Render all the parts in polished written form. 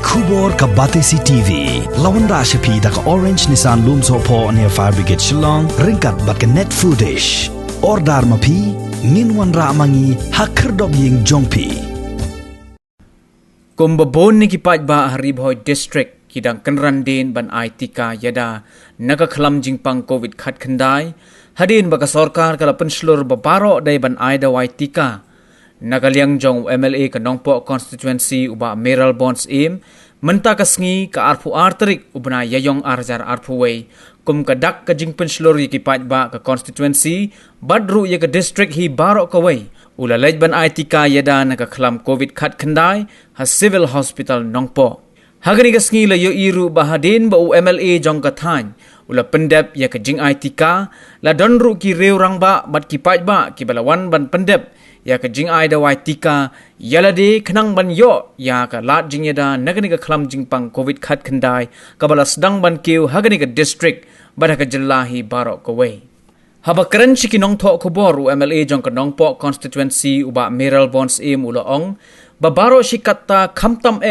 Kubor ka Batesi TV. Lawan Rashapi da ka Orange Nissan Lumsopo near Fire Brigade Shillong. Ringkat bat ka net foodish. Ordar mapi. Minwan ra mangi hakerdog ying jongpi. Kumbabon ni ki Paidbah Haribhoy District kidang kenrandin ban Tika Ïada nakaklam jingpang COVID khat khandai hadin baka sarkar kala Pynshlur babaro dai ban Ïada Tika nakaliang jong MLA ka Nongpoh constituency uba Meral Bonds im menta kasngi ka arpu arterik ubna yayong arjar arpuway kum kadak ka jing Pynshlur ki Paidbah ka constituency badru ya ka district hi baro kaway ulalaj ban Tika Ïada nakaklam COVID khat khandai ha civil hospital Nongpoh hagani kasngi la yo iru bahadin ba MLA jong kathan ula pendep ya ka jing Tika la donru ki reurang ba bat ki Paidbah ki balawan ban pendep ya ka jing Ïada Tika yalade khnang ban yo ya ka lat jing Ïada nagani ka khlam jing pang COVID khat khandai ka bala sedang ban kiu hagani ka district badha ka jillahi barok kaway haba karen ki Nongpoh khobor MLA jong ka Nongpoh constituency uba Meral Bonds im ula ong babaro shikatta khamtam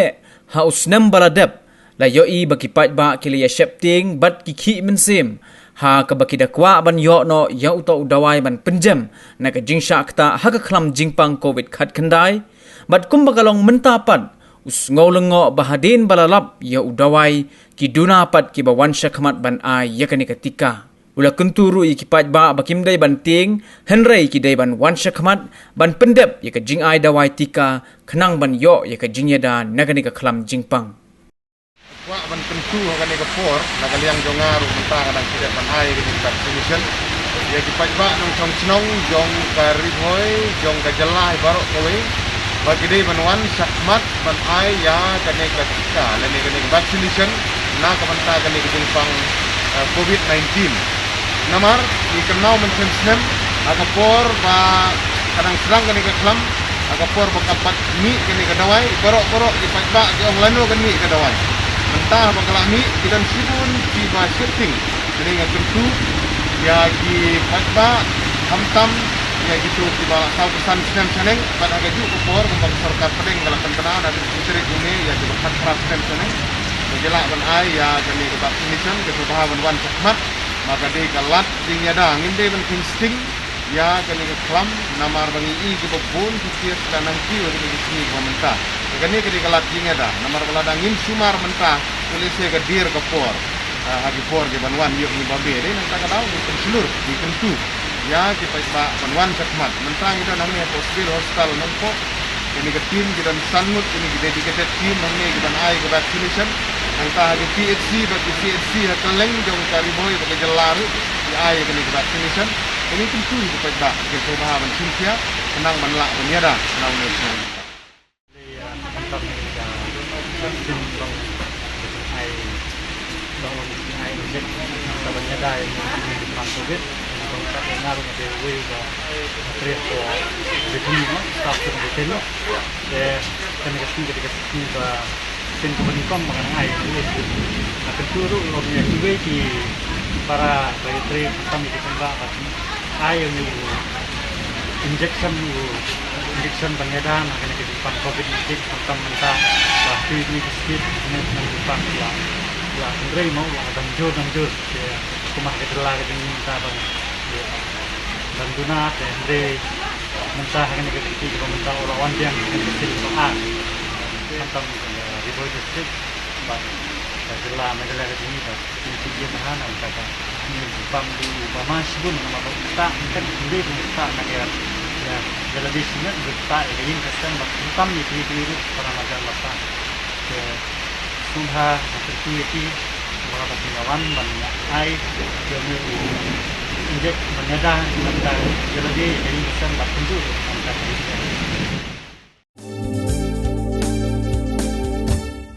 ha usnem baladep la yoi baki Paidbah kili ya shepting bat ki khi mensim ha ka baki dakwa ban yo no ya uta udawai ban penjem na ka jingsha kta ha ka khlam jingpang COVID khat khandai bat kum bakalong mentapat usngolongo bahadin balalap ya udawai ki dunapat ki bawan shakmat ban ai yakani ka Tika ula kunturu ki Paidbah bakim dai ban ting henrei ki dai ban wan shakmat ban pendep ya ka jing Ïada Tika khnang ban yo ya ka jing Ïada nagani ka khlam jingpang wa ban tentu hagani ka por nagaliang jongaru mentang kadang tidak ban ai di vaccination ya ki Paidbah nong chong chnong jong ka ribhoi jong ka jalai barok kowe bagi dei ban wan shakmat ban ai ya kane ka Tika lene kane vaccination na ka menta kane ka jingpang COVID-19 namar ni kenau mensensen aga por ba kadang serang kani ka klam aga por ba kapat mi kani ka dawai borok di Paidbah di onglano kani ka dawai mentah ba kalami kidan sibun ki ba shifting kani ka tentu ya ki Paidbah hamtam ya gitu ki ba tahu pesan seneng pada aga ju por ba sarkar pedeng kala kenana ada sisiri ini ya di khat seneng menjelak ban ai ya kani ka vaccination ke subahan wan sakmat maka dia kalat ding Ïada nginde ban insting ya kani ka klam namar bangi i ke bobon fikir kanang ki wani ke sini menta kani kani kalat ding Ïada namar balada ngin sumar menta polisi ke dir ke por hagi por ke banwan yo ni babe de nang ta daw ni Pynshlur di tentu ya ki Paidbah banwan sakmat mentang ida nang ni hospital Nongpoh kini ke tim kita sanmut kini ke dedicated team nang ni ke ban ai ke vaccination angka hagi PHC bagi PHC hakeleng jong kariboy bagi jelaru di ai kini ke vaccination ini tentu di Paidbah ke sobaha ban sintia kenang manlak ban Ïada nang ni Sen komunikom mengenai ai na kenturu lomnya juga di para bayi kami di Paidbah ai ni injection pengedan akan di pan COVID-19 tentang mentah pasti ini sedikit ini tentang ya Andre mau ada jujur ya kumah ketelah ke minta bang dan guna Andre mentah akan di mentah orang yang kecil soal tentang di Boy District but adalah medala ini bah ini dia tahan kata ini bam di Bamas pun nama kita kan sendiri kita nak ya dalam di sini kita ingin kesan bam di biru para macam masa ke sudah seperti beberapa pengalaman banyak ai yang injek menyadar tentang jadi kesan bak tentu